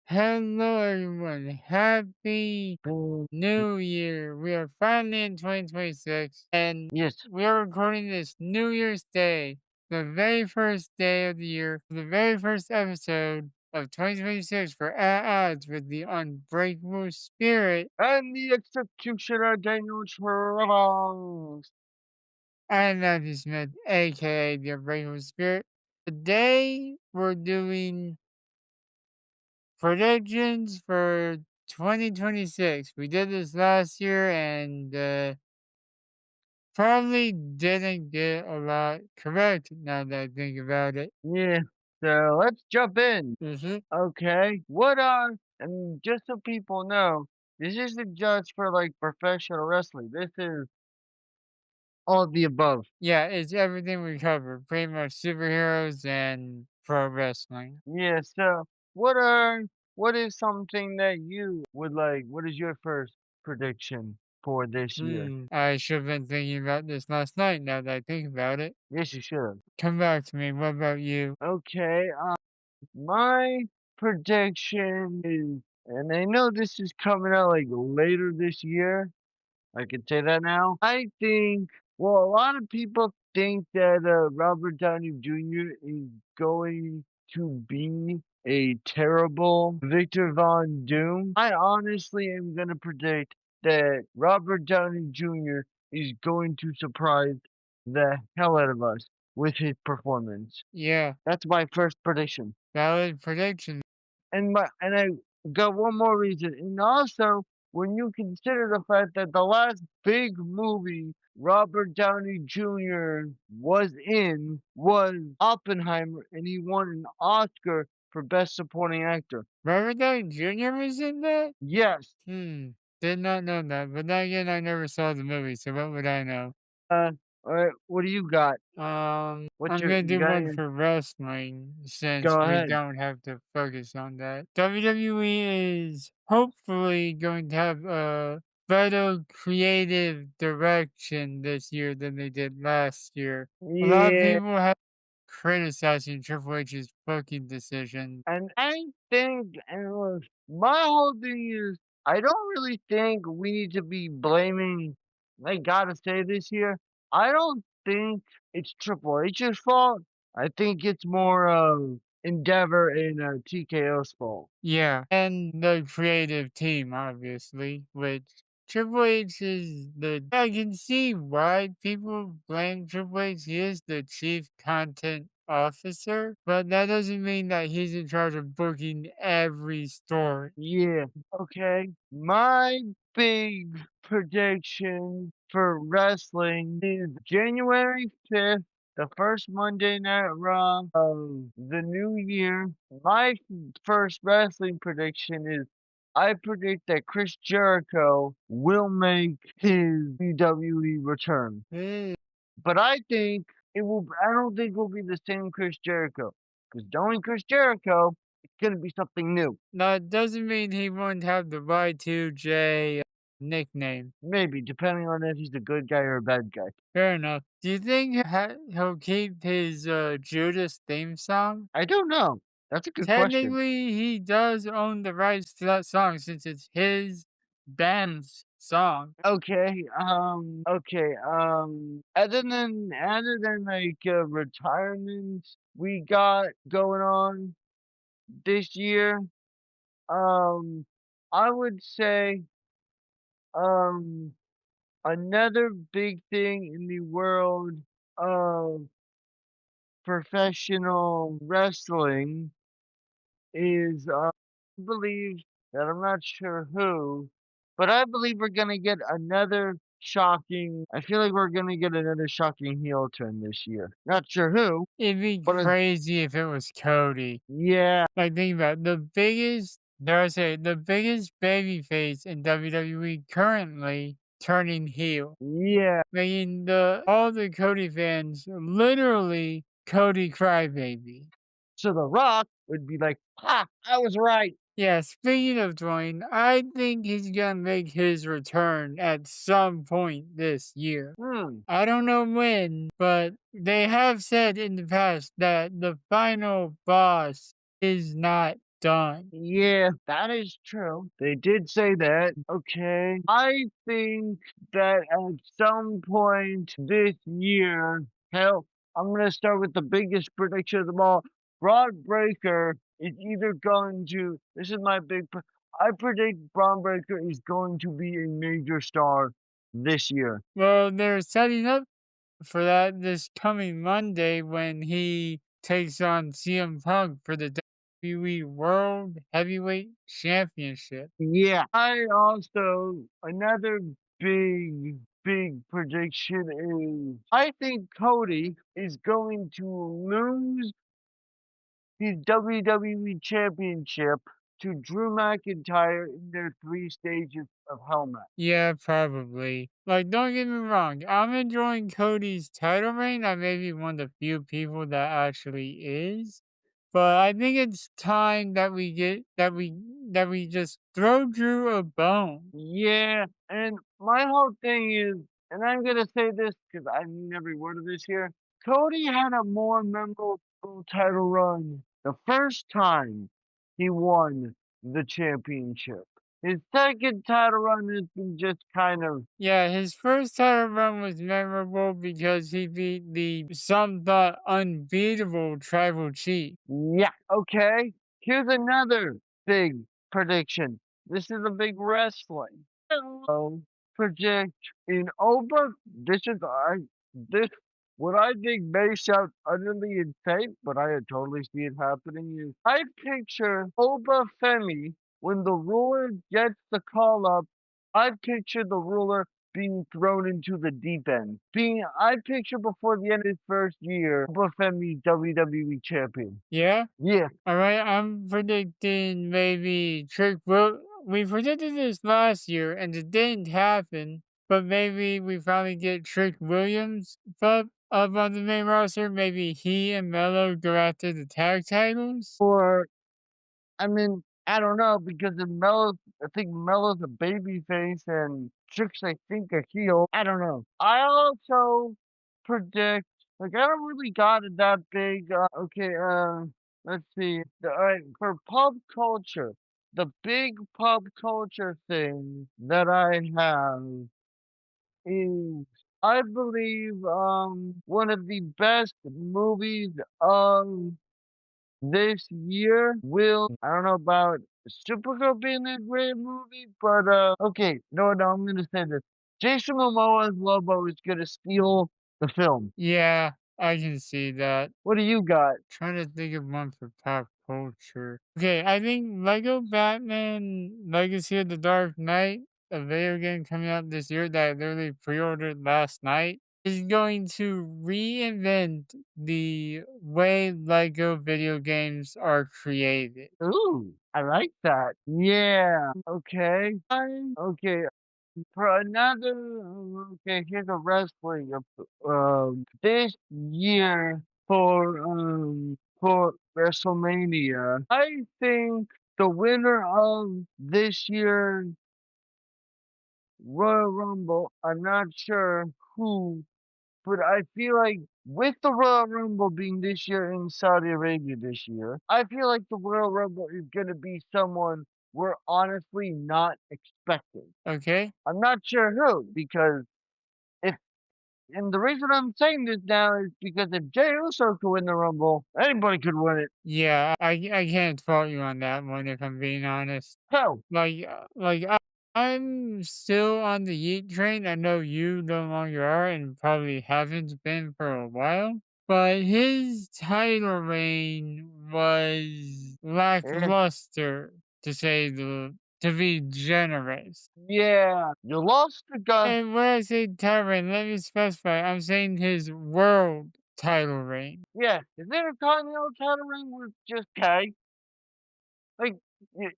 Hello, everyone. Happy New Year. We are finally in 2026, and Yes. we are recording this New Year's Day, the very first day of the year, the very first episode of 2026 for At Odds with the Unbreakable Spirit. And the executioner Daniel Travels. I'm Matthew Smith, aka the Unbreakable Spirit. Today, we're doing predictions for 2026. We did this last year and probably didn't get a lot correct now that I think about it. Yeah. So let's jump in. Hmm. Okay. What are and just so people know, this isn't just for like professional wrestling. This is all of the above. Yeah, it's everything we covered, pretty much superheroes and pro wrestling. Yeah, so what are what is something that you would like? What is your first prediction for this year? I should have been thinking about this last night now that I think about it. Yes, you should. Come back to me. What about you? Okay, my prediction is, and I know this is coming out like later this year. I can say that now. I think, well, a lot of people think that Robert Downey Jr. is going to be a terrible Victor Von Doom. I honestly am going to predict that Robert Downey Jr. is going to surprise the hell out of us with his performance. Yeah, That's my first prediction. valid prediction. And I got one more reason. And also, when you consider the fact that the last big movie Robert Downey Jr. was in was Oppenheimer, and he won an Oscar for Best Supporting Actor. Robert Downey Jr. was in that? Yes. Did not know that, but then again, I never saw the movie, so what would I know? All right. What do you got? What's I'm your? gonna You do got one your? for wrestling since Go we ahead. don't have to focus on that. WWE is hopefully going to have a better creative direction this year than they did last year. A lot of Yeah. people have criticizing Triple H's booking decision. And I think, and my whole thing is, I don't really think we need to be blaming, I gotta say this here, I don't think it's Triple H's fault. I think it's more of Endeavor and TKO's fault. Yeah, and the creative team, obviously, which Triple H is the. I can see why people blame Triple H. He is the chief content officer, but that doesn't mean that he's in charge of booking every story. Yeah. Okay. My big prediction for wrestling is January 5th, the first Monday Night Raw of the new year. My first wrestling prediction is I predict that Chris Jericho will make his WWE return. Eh, But I don't think it will be the same Chris Jericho. Because knowing Chris Jericho, it's going to be something new. That doesn't mean he won't have the Y2J nickname. Maybe, depending on if he's a good guy or a bad guy. Fair enough. Do you think he'll keep his Judas theme song? I don't know. That's a good question. Technically, he does own the rights to that song since it's his band's song. Other than like retirements we got going on this year, um, I would say um another big thing in the world of professional wrestling is I believe that I'm not sure who, but I believe we're gonna get another shocking. I feel like we're gonna get another shocking heel turn this year. Not sure who, It'd be but crazy if it was Cody. yeah, Like, think about it, the biggest, dare I say, the biggest babyface in WWE currently turning heel, yeah. making all the Cody fans literally Cody crybaby. So The Rock would be like, "Ha! I was right." Yeah, speaking of Dwayne, I think he's gonna make his return at some point this year. Hmm. I don't know when, but they have said in the past that the final boss is not done. Yeah, that is true. They did say that. Okay. I think that at some point this year, hell, I'm gonna start with the biggest prediction of them all. Braun Breaker is either going to, this is my I predict Braun Breaker is going to be a major star this year. Well, they're setting up for that this coming Monday when he takes on CM Punk for the WWE World Heavyweight Championship. Yeah. I also, another big prediction is I think Cody is going to lose his WWE Championship to Drew McIntyre in their 3 stages of Hell Match. Yeah, probably. Like, don't get me wrong, I'm enjoying Cody's title reign. I may be one of the few people that actually is. But I think it's time that we get that we just throw Drew a bone. Yeah, and my whole thing is, and I'm gonna say this because I mean every word of this here. Cody had a more memorable title run the first time he won the championship. His second title run has been just kind of, Yeah, his first title run was memorable because he beat the some thought unbeatable Tribal Chief. yeah, okay. Here's another big prediction. This is a big wrestling. Project in over. This what I think may sound utterly insane, but I totally see it happening. Is I picture Oba Femi when the ruler gets the call up. I picture the ruler being thrown into the deep end. I picture before the end of his first year, Oba Femi WWE champion. Yeah? Yeah, Alright, I'm predicting maybe Trick Will we predicted this last year and it didn't happen, but maybe we finally get Trick Williams up on the main roster. Maybe he and Mello go after the tag titles. or I mean, I don't know because I think Melo's a baby face and Trick's, I think, a heel. I don't know. I also predict, like, I don't really got it that big. Okay, let's see. For pop culture, the big pop culture thing that I have is, I believe, one of the best movies of this year will, I don't know about Supergirl being a great movie, but okay, no, I'm gonna say this. Jason Momoa's Lobo is gonna steal the film. Yeah, I can see that. What do you got? Trying to think of one for pop culture. Okay, I think Lego Batman Legacy of the Dark Knight, a video game coming out this year that I literally pre-ordered last night, is going to reinvent the way Lego video games are created. Ooh, I like that. Yeah. Okay. Okay. For another, okay, here's a wrestling. This year for WrestleMania, I think the winner of this year's Royal Rumble, I'm not sure who, but I feel like with the Royal Rumble being this year in Saudi Arabia this year, I feel like the Royal Rumble is gonna be someone we're honestly not expecting. Okay? I'm not sure who, because if and the reason I'm saying this now is because if Jey Uso could win the Rumble, anybody could win it. Yeah, I can't fault you on that one if I'm being honest. Hell, I'm still on the Yeet train. I know you no longer are and probably haven't been for a while. But his title reign was eh, lackluster, to be generous. yeah, you lost the guy. And when I say title reign, let me specify. I'm saying his world title reign. Yeah, his Intercontinental title reign was just okay. Like,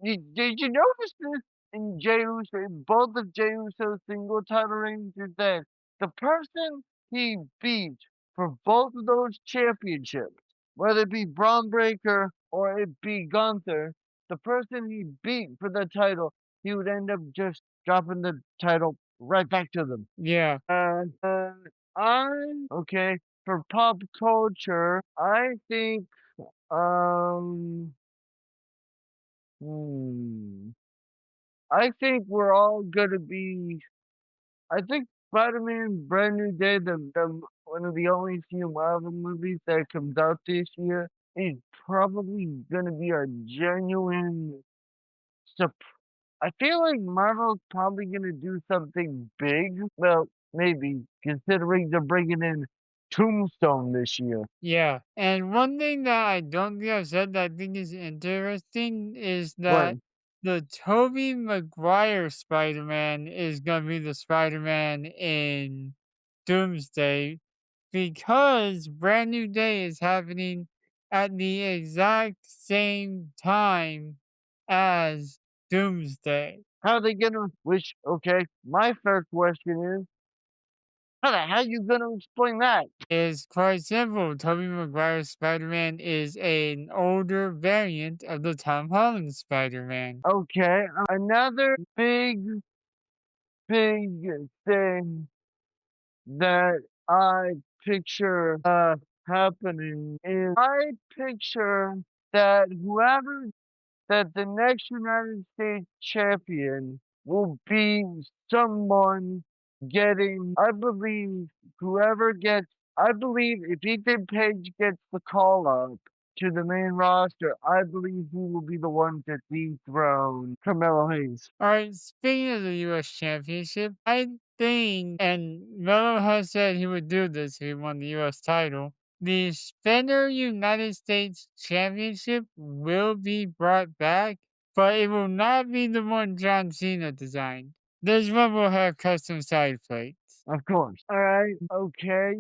did you notice this in Jey Uso, in both of Jey Uso's single title reigns? Is that the person he beat for both of those championships, whether it be Braun Breaker or it be Gunther, the person he beat for the title, he would end up just dropping the title right back to them. Yeah. And okay, for pop culture, I think um Hmm. I think we're all gonna be. I think Spider-Man: Brand New Day, the one of the only few Marvel movies that comes out this year, is probably gonna be a genuine surprise. I feel like Marvel's probably gonna do something big. Well, maybe considering they're bringing in Tombstone this year. Yeah, and one thing that I don't think I've said that I think is interesting is What? that the Tobey Maguire Spider-Man is gonna be the Spider-Man in Doomsday because Brand New Day is happening at the exact same time as Doomsday. How they gonna? Which okay? My first question is, how the hell you gonna explain that? Is quite simple. Tobey Maguire's Spider-Man is an older variant of the Tom Holland Spider-Man. Okay, another big thing that I picture happening is I picture that whoever that the next United States champion will be someone getting, I believe, whoever gets, I believe if Ethan Page gets the call up to the main roster, I believe he will be the one to dethrone Carmelo Hayes. All right, speaking of the U.S. Championship, I think, and Melo has said he would do this if he won the U.S. title. The Spinner United States Championship will be brought back, but it will not be the one John Cena designed. This one will have custom side plates. Of course. All right. Okay.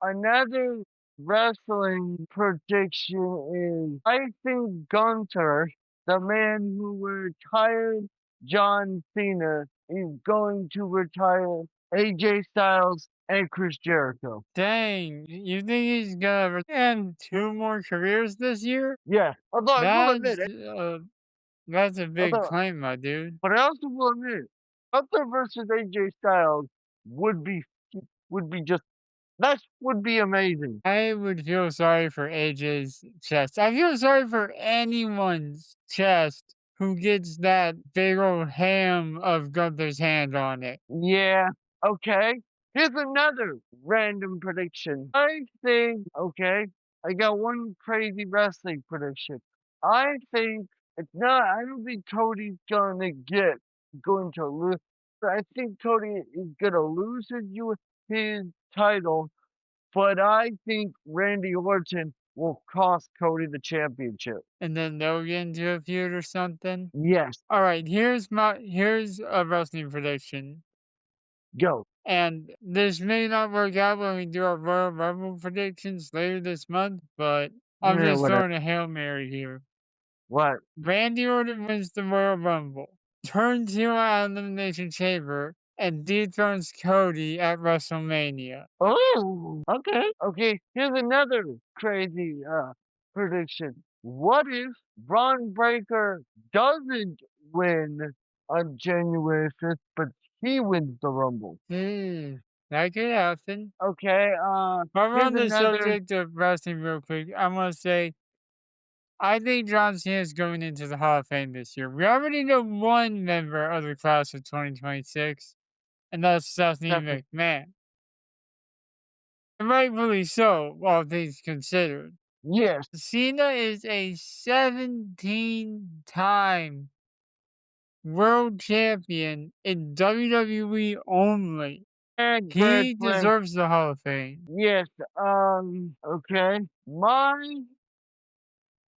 Another wrestling prediction is I think Gunter, the man who retired John Cena, is going to retire AJ Styles and Chris Jericho. Dang, you think he's gonna end two more careers this year? Yeah. Although I will admit That's it. uh, that's a big Although, claim, my dude. but I also will admit, Gunter versus AJ Styles would be would be just that would be amazing. I would feel sorry for AJ's chest. I feel sorry for anyone's chest who gets that big old ham of Gunther's hand on it. Yeah, okay. Here's another random prediction. I think, okay, I got one crazy wrestling prediction. I think it's not, I don't think Cody's going to lose. I think Cody is going to lose his title, but I think Randy Orton will cost Cody the championship. And then they'll get into a feud or something. Yes, All right, here's a wrestling prediction. go. And this may not work out when we do our Royal Rumble predictions later this month, but I'm Yeah, just whatever. throwing a Hail Mary here. What? Randy Orton wins the Royal Rumble, turns heel at Elimination Chamber, and dethrones Cody at WrestleMania. Oh, okay. Okay, here's another crazy prediction. What if Braun Breaker doesn't win on January 5th, but he wins the Rumble? Hmm, that could happen. Okay, While we're here's on the another subject of wrestling real quick, I'm gonna say I think John Cena is going into the Hall of Fame this year. We already know one member of the class of 2026, and that's Stephanie Stephanie. McMahon. And rightfully so, all things considered. Yes, Cena is a 17-time world champion in WWE only. and Grand He Slam. deserves the Hall of Fame. Yes, okay. My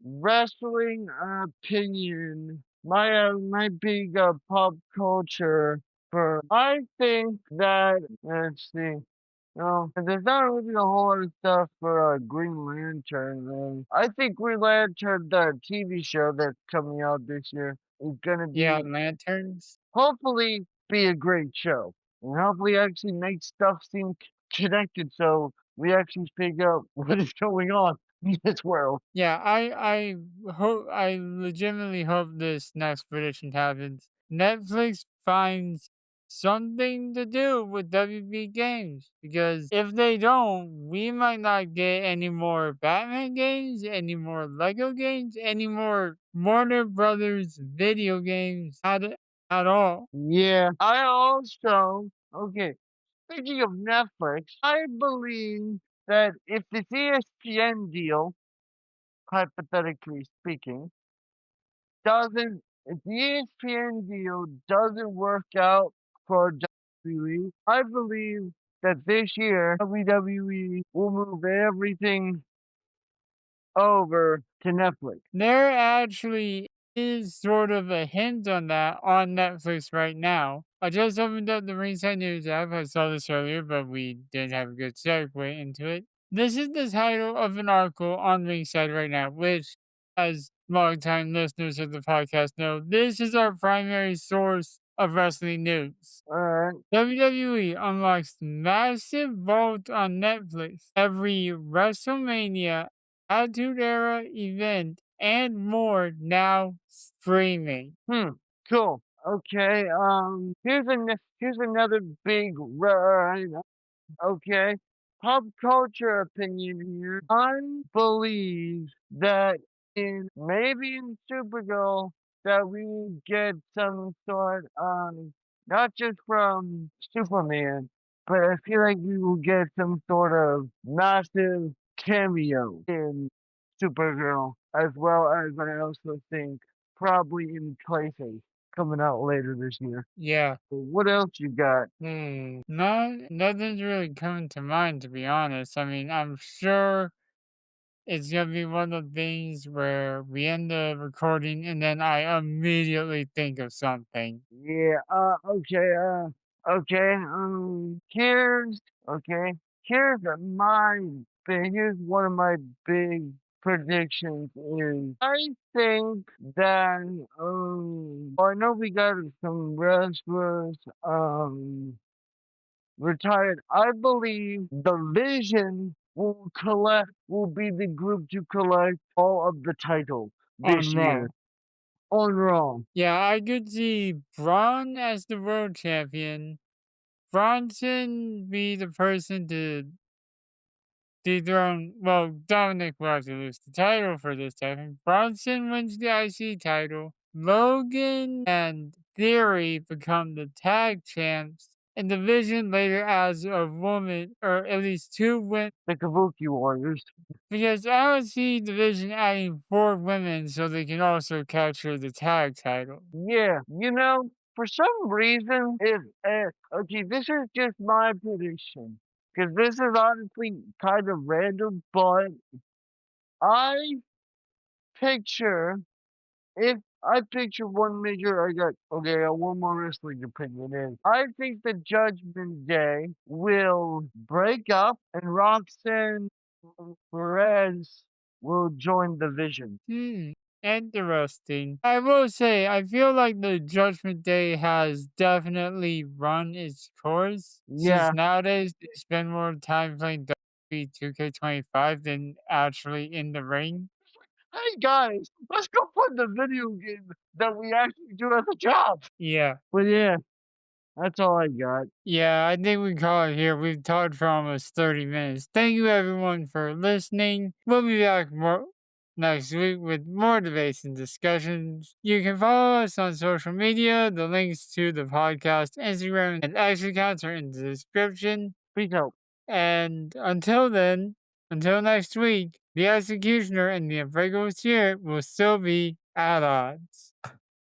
wrestling opinion, my big pop culture for I think that let's see. No, there's not really a whole lot of stuff for Green Lantern. I think Green Lantern, the TV show that's coming out this year, is gonna Yeah, be lanterns. hopefully be a great show, and hopefully actually make stuff seem connected, so we actually figure out what is going on in this world. Yeah, I legitimately hope this next prediction happens. Netflix finds something to do with WB games because if they don't, we might not get any more Batman games, any more Lego games, any more Warner Brothers video games at all. Yeah. I also, okay, speaking of Netflix, I believe that if this ESPN deal, hypothetically speaking, doesn't if the ESPN deal doesn't work out for WWE, I believe that this year WWE will move everything over to Netflix. There actually is sort of a hint on that on Netflix right now. I just opened up the Ringside News app. I saw this earlier, but we didn't have a good segue into it. This is the title of an article on Ringside right now, which, as longtime listeners of the podcast know, this is our primary source of wrestling news. Alright. WWE unlocks massive vault on Netflix. Every WrestleMania, Attitude Era event, and more now streaming. Cool. Okay. Here's another big okay. Pop culture opinion here. I believe that maybe in Supergirl that we get some sort of not just from Superman, but I feel like we will get some sort of massive cameo in Supergirl, as well as I also think probably in Clayface coming out later this year. Yeah. So what else you got? Nothing's really coming to mind, to be honest. I mean, I'm sure it's gonna be one of the things where we end the recording and then I immediately think of something. Yeah, okay, okay, here's one of my big predictions is I think that, well, I know we got some wrestlers, retired. I believe the Vision will be the group to collect all of the titles On this Raw. year on Raw. Yeah, I could see Braun as the world champion, Bronson be the person to dethrone. Well, Dominic will have to lose the title for this time. Bronson wins the IC title. Logan and Theory become the tag champs. And Division later adds a woman, or at least two women, The Kabuki Warriors. because I don't see Division adding four women so they can also capture the tag title. Yeah, for some reason, okay, this is just my prediction, because this is honestly kind of random, but I picture, if I picture one major, I got one more wrestling opinion is, I think the Judgment Day will break up and Roxanne Perez will join the Vision. Hmm, interesting. I will say, I feel like the Judgment Day has definitely run its course since Yeah. nowadays they spend more time playing WWE 2K25 than actually in the ring. Hey guys, let's go play the video game that we actually do as a job. Yeah. But yeah, that's all I got. Yeah, I think we can call it here. We've talked for almost 30 minutes. Thank you everyone for listening. We'll be back more next week with more debates and discussions. You can follow us on social media. The links to the podcast, Instagram, and X accounts are in the description. Peace out. And until then, until next week, the Executioner and the Unbreakable Spirit will still be at odds.